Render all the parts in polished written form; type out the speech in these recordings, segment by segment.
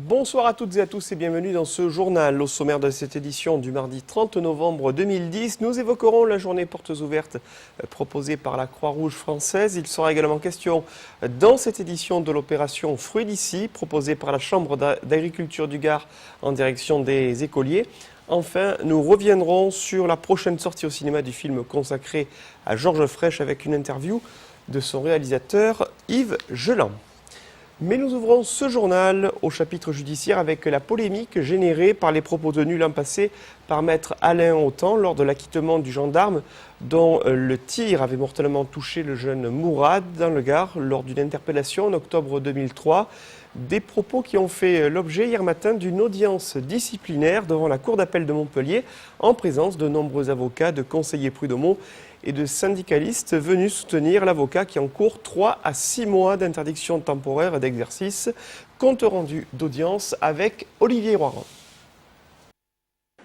Bonsoir à toutes et à tous et bienvenue dans ce journal. Au sommaire de cette édition du mardi 30 novembre 2010, nous évoquerons la journée portes ouvertes proposée par la Croix-Rouge française. Il sera également question dans cette édition de l'opération Fruits d'ici, proposée par la Chambre d'agriculture du Gard en direction des écoliers. Enfin, nous reviendrons sur la prochaine sortie au cinéma du film consacré à Georges Frêche avec une interview de son réalisateur Yves Geland. Mais nous ouvrons ce journal au chapitre judiciaire avec la polémique générée par les propos tenus l'an passé par maître Alain Autant lors de l'acquittement du gendarme dont le tir avait mortellement touché le jeune Mourad dans le Gard lors d'une interpellation en octobre 2003. Des propos qui ont fait l'objet hier matin d'une audience disciplinaire devant la Cour d'appel de Montpellier en présence de nombreux avocats, de conseillers prud'homaux et de syndicalistes venus soutenir l'avocat qui encourt 3 à 6 mois d'interdiction temporaire d'exercice. Compte rendu d'audience avec Olivier Roiran.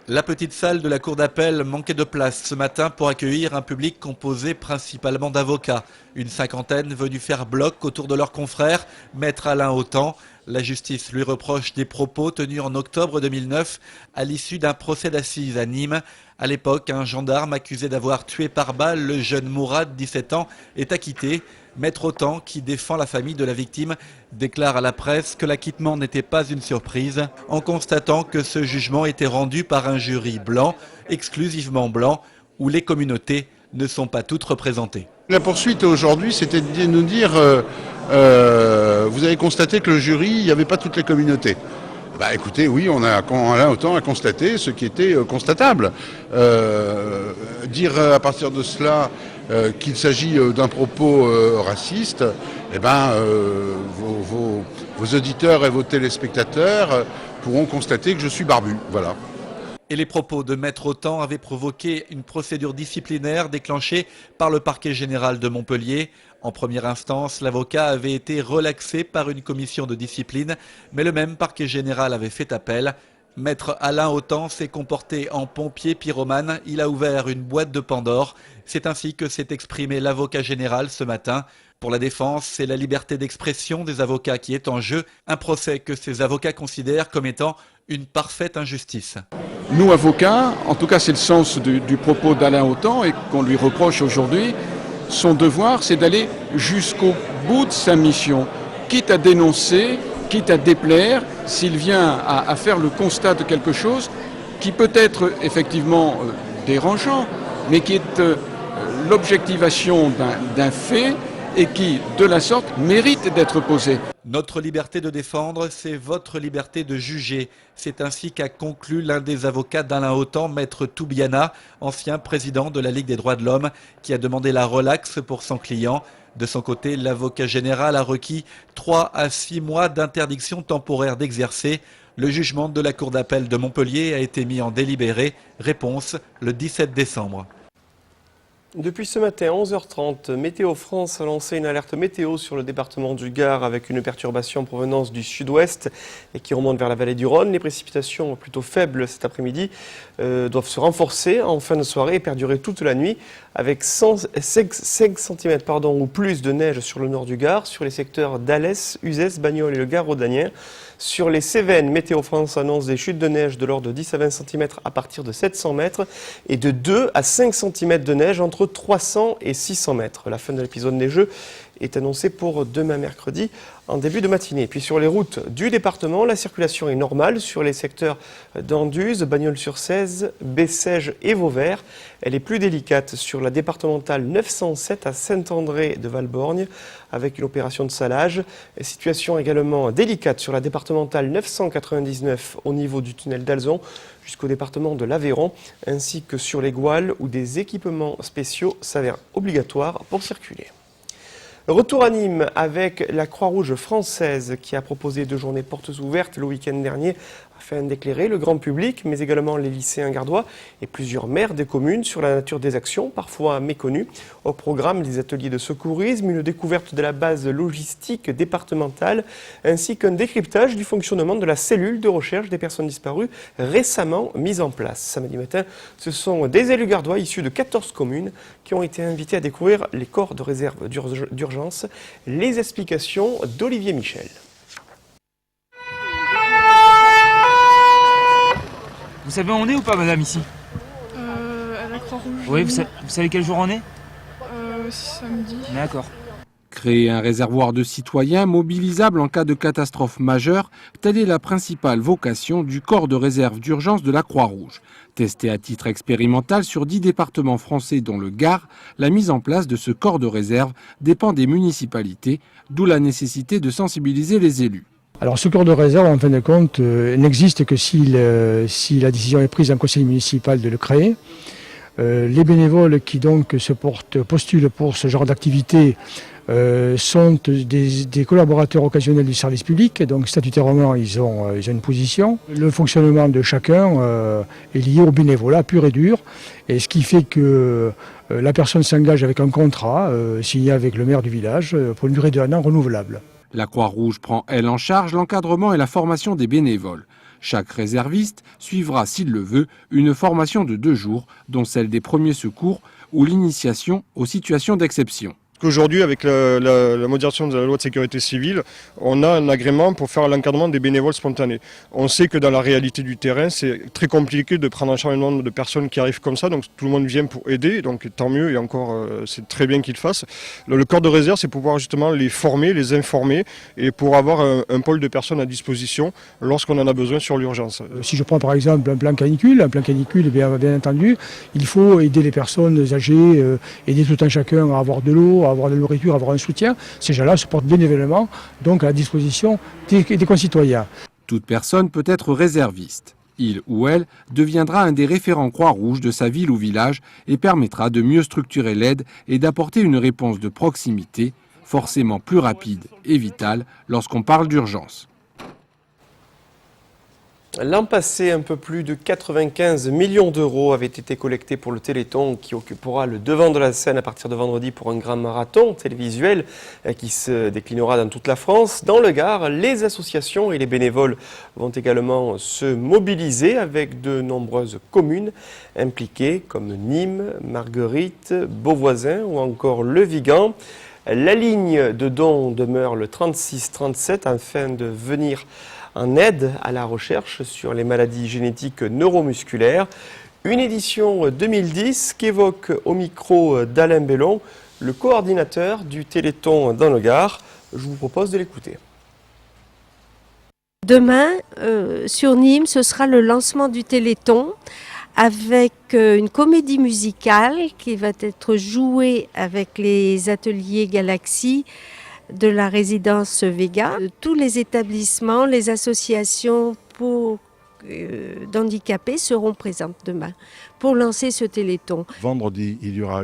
La petite salle de la cour d'appel manquait de place ce matin pour accueillir un public composé principalement d'avocats. Une cinquantaine venus faire bloc autour de leur confrère, maître Alain Autant. La justice lui reproche des propos tenus en octobre 2009 à l'issue d'un procès d'assises à Nîmes. À l'époque, un gendarme accusé d'avoir tué par balle le jeune Mourad, 17 ans, est acquitté. Maître Autant, qui défend la famille de la victime, déclare à la presse que l'acquittement n'était pas une surprise, en constatant que ce jugement était rendu par un jury blanc, exclusivement blanc, où les communautés ne sont pas toutes représentées. La poursuite aujourd'hui, c'était de nous dire vous avez constaté que le jury, il n'y avait pas toutes les communautés. Bah écoutez, oui, Alain Autant a constaté ce qui était constatable. Dire à partir de cela qu'il s'agit d'un propos raciste, eh ben, vos auditeurs et vos téléspectateurs pourront constater que je suis barbu. Voilà. Et les propos de maître Autant avaient provoqué une procédure disciplinaire déclenchée par le parquet général de Montpellier. En première instance, l'avocat avait été relaxé par une commission de discipline, mais le même parquet général avait fait appel. Maître Alain Autant s'est comporté en pompier pyromane, il a ouvert une boîte de Pandore. C'est ainsi que s'est exprimé l'avocat général ce matin. Pour la défense, c'est la liberté d'expression des avocats qui est en jeu, un procès que ces avocats considèrent comme étant une parfaite injustice. Nous, avocats, en tout cas c'est le sens du propos d'Alain Autant et qu'on lui reproche aujourd'hui, son devoir c'est d'aller jusqu'au bout de sa mission, quitte à dénoncer, quitte à déplaire, s'il vient à faire le constat de quelque chose qui peut être effectivement dérangeant, mais qui est l'objectivation d'un fait et qui, de la sorte, mérite d'être posé. Notre liberté de défendre, c'est votre liberté de juger. C'est ainsi qu'a conclu l'un des avocats d'Alain Autant, maître Toubiana, ancien président de la Ligue des droits de l'homme, qui a demandé la relaxe pour son client. De son côté, l'avocat général a requis 3 à 6 mois d'interdiction temporaire d'exercer. Le jugement de la Cour d'appel de Montpellier a été mis en délibéré. Réponse le 17 décembre. Depuis ce matin, 11h30, Météo France a lancé une alerte météo sur le département du Gard avec une perturbation en provenance du sud-ouest et qui remonte vers la vallée du Rhône. Les précipitations plutôt faibles cet après-midi doivent se renforcer en fin de soirée et perdurer toute la nuit avec 5 cm ou plus de neige sur le nord du Gard, sur les secteurs d'Alès, Uzès, Bagnols et le Gard rhodanien. Sur les Cévennes, Météo France annonce des chutes de neige de l'ordre de 10 à 20 cm à partir de 700 mètres et de 2 à 5 cm de neige entre 300 et 600 mètres. La fin de l'épisode neigeux est annoncée pour demain mercredi en début de matinée. Puis sur les routes du département, la circulation est normale sur les secteurs d'Anduze, Bagnols-sur-Cèze, Bessèges et Vauvert. Elle est plus délicate sur la départementale 907 à Saint-André de Valborgne avec une opération de salage. Situation également délicate sur la départementale 999 au niveau du tunnel d'Alzon jusqu'au département de l'Aveyron ainsi que sur les Gouales où des équipements spéciaux s'avèrent obligatoires pour circuler. Retour à Nîmes avec la Croix-Rouge française qui a proposé 2 journées portes ouvertes le week-end dernier afin d'éclairer le grand public, mais également les lycéens gardois et plusieurs maires des communes sur la nature des actions, parfois méconnues. Au programme, des ateliers de secourisme, une découverte de la base logistique départementale, ainsi qu'un décryptage du fonctionnement de la cellule de recherche des personnes disparues récemment mise en place. Samedi matin, ce sont des élus gardois issus de 14 communes qui ont été invités à découvrir les corps de réserve d'urgence. Les explications d'Olivier Michel. Vous savez où on est ou pas, madame, ici? À la Croix-Rouge. Oui, vous savez quel jour on est? Samedi. D'accord. Créer un réservoir de citoyens mobilisable en cas de catastrophe majeure, telle est la principale vocation du corps de réserve d'urgence de la Croix-Rouge. Testé à titre expérimental sur 10 départements français dont le Gard, la mise en place de ce corps de réserve dépend des municipalités, d'où la nécessité de sensibiliser les élus. Alors ce corps de réserve, en fin de compte, n'existe que si la décision est prise en conseil municipal de le créer. Les bénévoles qui donc postulent pour ce genre d'activité sont des collaborateurs occasionnels du service public, donc statutairement ils ont une position. Le fonctionnement de chacun est lié au bénévolat pur et dur, et ce qui fait que la personne s'engage avec un contrat signé avec le maire du village pour une durée d'1 an renouvelable. La Croix-Rouge prend, elle, en charge l'encadrement et la formation des bénévoles. Chaque réserviste suivra, s'il le veut, une formation de 2 jours, dont celle des premiers secours ou l'initiation aux situations d'exception. Aujourd'hui, avec la modération de la loi de sécurité civile, on a un agrément pour faire l'encadrement des bénévoles spontanés. On sait que dans la réalité du terrain, c'est très compliqué de prendre en charge un nombre de personnes qui arrivent comme ça, donc tout le monde vient pour aider, donc tant mieux, et encore c'est très bien qu'ils le fassent. Le corps de réserve, c'est pouvoir justement les former, les informer, et pour avoir un pôle de personnes à disposition lorsqu'on en a besoin sur l'urgence. Si je prends par exemple un plan canicule, bien entendu, il faut aider les personnes âgées, aider tout un chacun à avoir de l'eau, à avoir de la nourriture, à avoir un soutien. Ces gens-là se portent bénévolement donc à la disposition des concitoyens. Toute personne peut être réserviste. Il ou elle deviendra un des référents Croix-Rouge de sa ville ou village et permettra de mieux structurer l'aide et d'apporter une réponse de proximité, forcément plus rapide et vitale lorsqu'on parle d'urgence. L'an passé, un peu plus de 95 millions d'euros avaient été collectés pour le Téléthon qui occupera le devant de la scène à partir de vendredi pour un grand marathon télévisuel qui se déclinera dans toute la France. Dans le Gard, les associations et les bénévoles vont également se mobiliser avec de nombreuses communes impliquées comme Nîmes, Marguerite, Beauvoisin ou encore Le Vigan. La ligne de dons demeure le 36-37 afin de venir en aide à la recherche sur les maladies génétiques neuromusculaires. Une édition 2010 qu'évoque au micro d'Alain Bellon, le coordinateur du Téléthon dans le Gard. Je vous propose de l'écouter. Demain, sur Nîmes, ce sera le lancement du Téléthon avec une comédie musicale qui va être jouée avec les ateliers Galaxie de la résidence Vega. Tous les établissements, les associations d'handicapés seront présentes demain pour lancer ce Téléthon. Vendredi, il y aura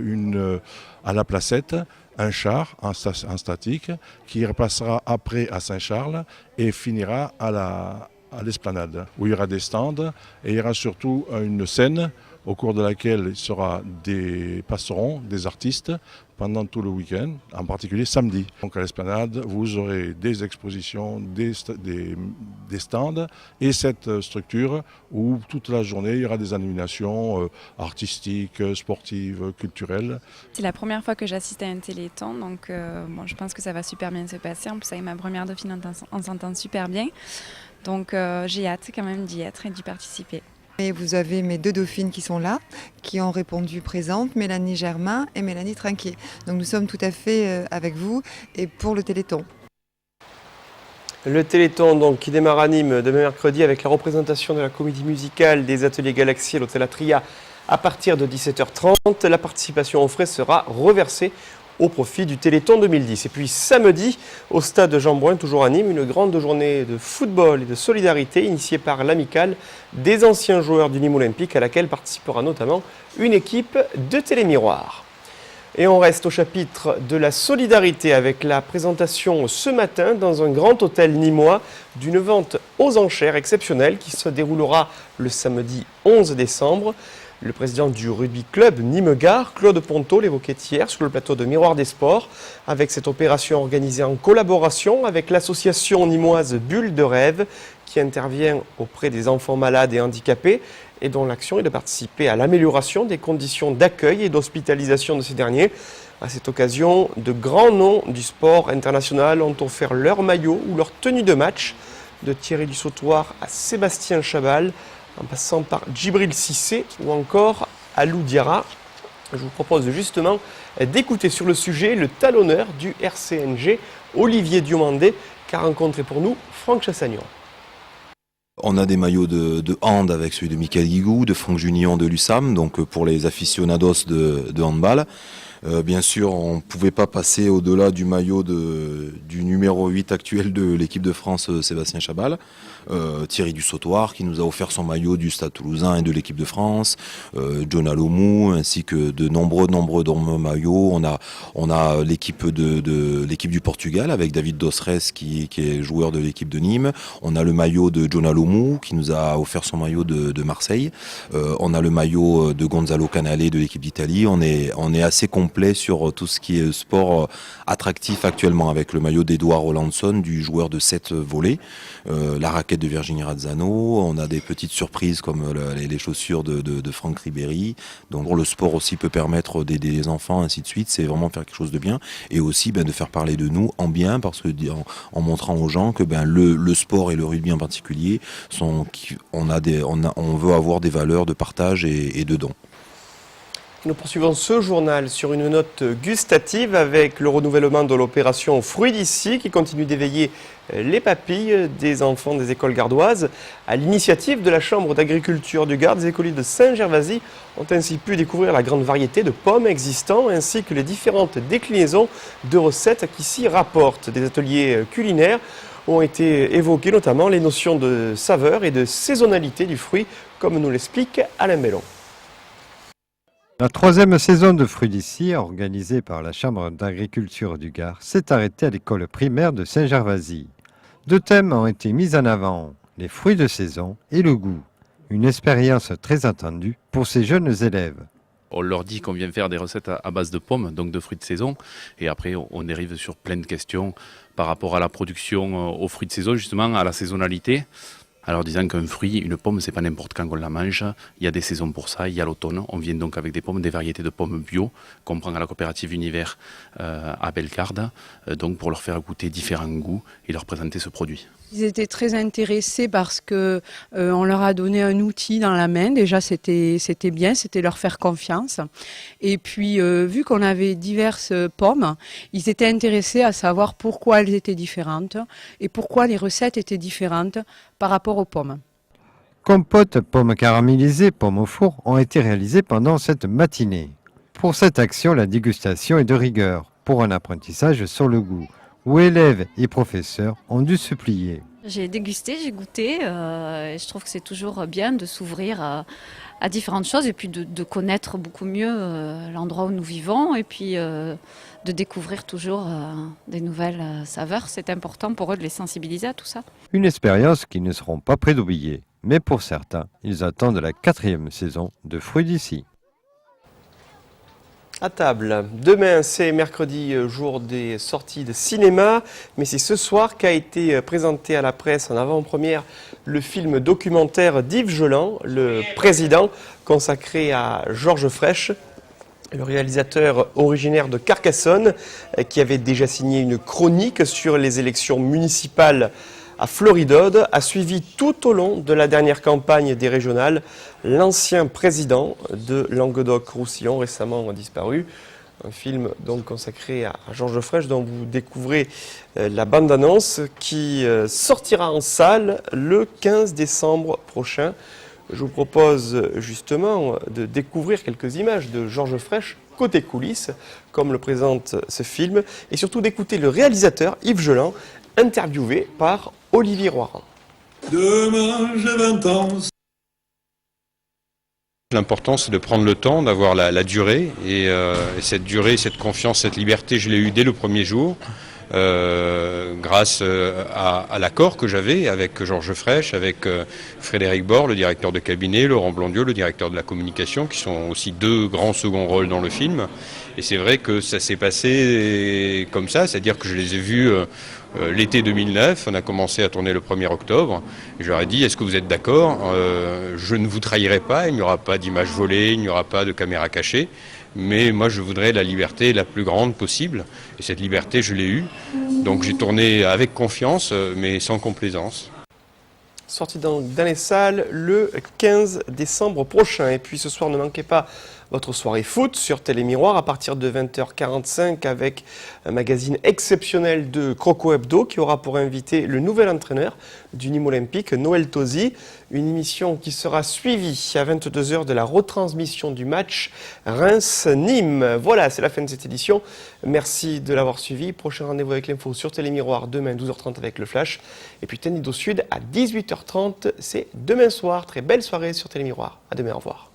à la Placette un char en statique qui repassera après à Saint-Charles et finira à l'Esplanade où il y aura des stands et il y aura surtout une scène au cours de laquelle passeront des artistes pendant tout le week-end, en particulier samedi. Donc à l'Esplanade, vous aurez des expositions, des stands et cette structure où toute la journée il y aura des animations artistiques, sportives, culturelles. C'est la première fois que j'assiste à un Téléthon, donc je pense que ça va super bien se passer. En plus avec ma première dauphine, on s'entend super bien. Donc j'ai hâte quand même d'y être et d'y participer. Et vous avez mes 2 dauphines qui sont là, qui ont répondu présentes, Mélanie Germain et Mélanie Trinquier. Donc nous sommes tout à fait avec vous et pour le Téléthon. Le Téléthon donc, qui démarre à Nîmes demain mercredi avec la représentation de la comédie musicale des ateliers Galaxie à l'hôtel Atria à partir de 17h30. La participation aux frais sera reversée au profit du Téléthon 2010. Et puis samedi, au stade Jean-Brun, toujours à Nîmes, une grande journée de football et de solidarité initiée par l'amicale des anciens joueurs du Nîmes Olympique à laquelle participera notamment une équipe de Télémiroir. Et on reste au chapitre de la solidarité avec la présentation ce matin dans un grand hôtel nîmois d'une vente aux enchères exceptionnelle qui se déroulera le samedi 11 décembre. Le président du rugby club Nîmes-Gard, Claude Ponto, l'évoquait hier sur le plateau de Miroir des Sports, avec cette opération organisée en collaboration avec l'association nîmoise Bulle de Rêve, qui intervient auprès des enfants malades et handicapés, et dont l'action est de participer à l'amélioration des conditions d'accueil et d'hospitalisation de ces derniers. À cette occasion, de grands noms du sport international ont offert leur maillot ou leur tenue de match, de Thierry Dussautoir à Sébastien Chabal, en passant par Djibril Cissé ou encore Alou Diarra. Je vous propose justement d'écouter sur le sujet le talonneur du RCNG, Olivier Diomandé, qu'a rencontré pour nous Franck Chassagnon. On a des maillots de hand avec celui de Michael Guigou, de Franck Junion de l'USAM, donc pour les aficionados de handball. Bien sûr, on ne pouvait pas passer au-delà du maillot du numéro 8 actuel de l'équipe de France, Sébastien Chabal. Thierry Dussautoir qui nous a offert son maillot du Stade Toulousain et de l'équipe de France. John Alomou, ainsi que de nombreux maillots. On a l'équipe l'équipe du Portugal avec David Dosres qui est joueur de l'équipe de Nîmes. On a le maillot de John Alomou qui nous a offert son maillot de Marseille. On a le maillot de Gonzalo Canale de l'équipe d'Italie. On est assez complet sur tout ce qui est sport attractif actuellement avec le maillot d'Edouard Rolandson, du joueur de 7 volets, la raquette de Virginie Razzano. On a des petites surprises comme les chaussures de Franck Ribéry. Donc le sport aussi peut permettre d'aider les enfants, ainsi de suite. C'est vraiment faire quelque chose de bien et aussi de faire parler de nous en bien, parce que en montrant aux gens que le sport et le rugby en particulier on veut avoir des valeurs de partage et de don. Nous poursuivons ce journal sur une note gustative avec le renouvellement de l'opération Fruits d'ici qui continue d'éveiller les papilles des enfants des écoles gardoises. À l'initiative de la Chambre d'agriculture du Gard, des écoliers de Saint-Gervasy ont ainsi pu découvrir la grande variété de pommes existantes ainsi que les différentes déclinaisons de recettes qui s'y rapportent. Des ateliers culinaires ont été évoqués, notamment les notions de saveur et de saisonnalité du fruit, comme nous l'explique Alain Bellon. La 3e saison de Fruits d'ici, organisée par la Chambre d'agriculture du Gard, s'est arrêtée à l'école primaire de Saint-Gervasy. 2 thèmes ont été mis en avant, les fruits de saison et le goût. Une expérience très attendue pour ces jeunes élèves. On leur dit qu'on vient faire des recettes à base de pommes, donc de fruits de saison. Et après, on dérive sur plein de questions par rapport à la production, aux fruits de saison, justement, à la saisonnalité. Alors disant qu'un fruit, une pomme, c'est pas n'importe quand qu'on la mange. Il y a des saisons pour ça, il y a l'automne. On vient donc avec des pommes, des variétés de pommes bio qu'on prend à la coopérative Univers à Bellegarde, donc pour leur faire goûter différents goûts et leur présenter ce produit. Ils étaient très intéressés parce que on leur a donné un outil dans la main. Déjà, c'était bien, c'était leur faire confiance. Et puis, vu qu'on avait diverses pommes, ils étaient intéressés à savoir pourquoi elles étaient différentes et pourquoi les recettes étaient différentes par rapport aux pommes. Compote, pommes caramélisées, pommes au four ont été réalisées pendant cette matinée. Pour cette action, la dégustation est de rigueur pour un apprentissage sur le goût, où élèves et professeurs ont dû se plier. J'ai dégusté, j'ai goûté, et je trouve que c'est toujours bien de s'ouvrir à différentes choses et puis de connaître beaucoup mieux l'endroit où nous vivons et puis de découvrir toujours des nouvelles saveurs. C'est important pour eux de les sensibiliser à tout ça. Une expérience qu'ils ne seront pas prêts d'oublier, mais pour certains, ils attendent la 4e saison de Fruits d'ici. À table. Demain, c'est mercredi, jour des sorties de cinéma, mais c'est ce soir qu'a été présenté à la presse en avant-première le film documentaire d'Yves Geland, Le Président, consacré à Georges Frêche, le réalisateur originaire de Carcassonne, qui avait déjà signé une chronique sur les élections municipales à Floridode, a suivi tout au long de la dernière campagne des régionales l'ancien président de Languedoc-Roussillon, récemment disparu. Un film donc consacré à Georges Frêche, dont vous découvrez la bande-annonce qui sortira en salle le 15 décembre prochain. Je vous propose justement de découvrir quelques images de Georges Frêche côté coulisses, comme le présente ce film, et surtout d'écouter le réalisateur Yves Geland, interviewé par Olivier Roiran. Demain, j'ai 20 ans. L'important, c'est de prendre le temps, d'avoir la durée, et cette durée, cette confiance, cette liberté, je l'ai eue dès le premier jour, grâce à l'accord que j'avais avec Georges Frêche, avec Frédéric Bord, le directeur de cabinet, Laurent Blondiot, le directeur de la communication, qui sont aussi 2 grands seconds rôles dans le film. Et c'est vrai que ça s'est passé comme ça, c'est-à-dire que je les ai vus l'été 2009, on a commencé à tourner le 1er octobre, et je leur ai dit, est-ce que vous êtes d'accord, je ne vous trahirai pas, il n'y aura pas d'images volées, il n'y aura pas de caméra cachée, mais moi je voudrais la liberté la plus grande possible, et cette liberté je l'ai eue, donc j'ai tourné avec confiance, mais sans complaisance. sorti dans les salles le 15 décembre prochain. Et puis ce soir, ne manquez pas votre soirée foot sur Télémiroir à partir de 20h45 avec un magazine exceptionnel de Croco Hebdo qui aura pour invité le nouvel entraîneur du Nîmes Olympique, Noël Tosi. Une émission qui sera suivie à 22h de la retransmission du match Reims-Nîmes. Voilà, c'est la fin de cette édition. Merci de l'avoir suivi. Prochain rendez-vous avec l'info sur Télémiroir demain 12h30 avec le Flash. Et puis Tennido Sud à 18h30, c'est demain soir. Très belle soirée sur Télémiroir. À demain, au revoir.